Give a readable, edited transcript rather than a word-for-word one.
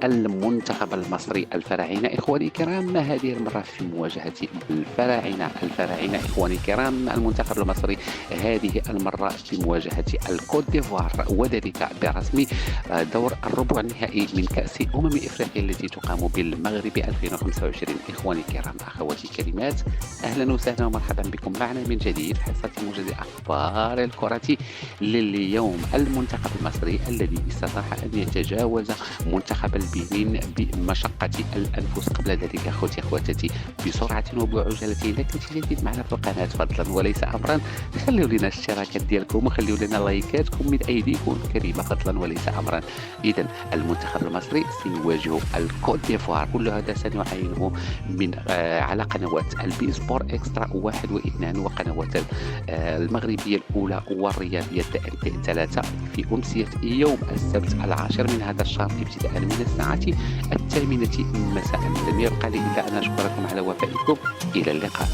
المنتخب المصري الفراعنة. إخواني الكرام، هذه المرة في مواجهة الفراعنة إخواني الكرام، المنتخب المصري هذه المرة في مواجهة الكوت ديفوار، وذلك برسم دور الربع النهائي من كأس إفريقيا التي تقام بالمغرب 2025. إخواني الكرام، أخواتي الكريمات، أهلا وسهلا ومرحبا بكم معنا من جديد في حصة موجز أخبار الكرة لليوم. المنتخب المصري الذي استطاع أن يتجاوز منتخب البنين بمشقة الأنفس قبل ذلك أخواتي بسرعة وبعجلة، لكن تجديد معنا في القناة فضلا وليس أمرا. خليوا لنا الاشتراكات ديالكم وخليوا لنا لايكاتكم من أيديكم الكريمة فضلا وليس أمرا. إذا المنتخب المصري سيواجه الكوت ديفوار، كل هذا سنعاينه من على قنوات البي سبور اكسترا 1 و2 وقنوات المغربية الأولى والرياضية TNT3 في أمسية يوم السبت 10 من هذا الشهر ابتداء من الساعة 8 مساء. لم يبقى لي إلا أن أشكركم على وفائكم. إلى اللقاء.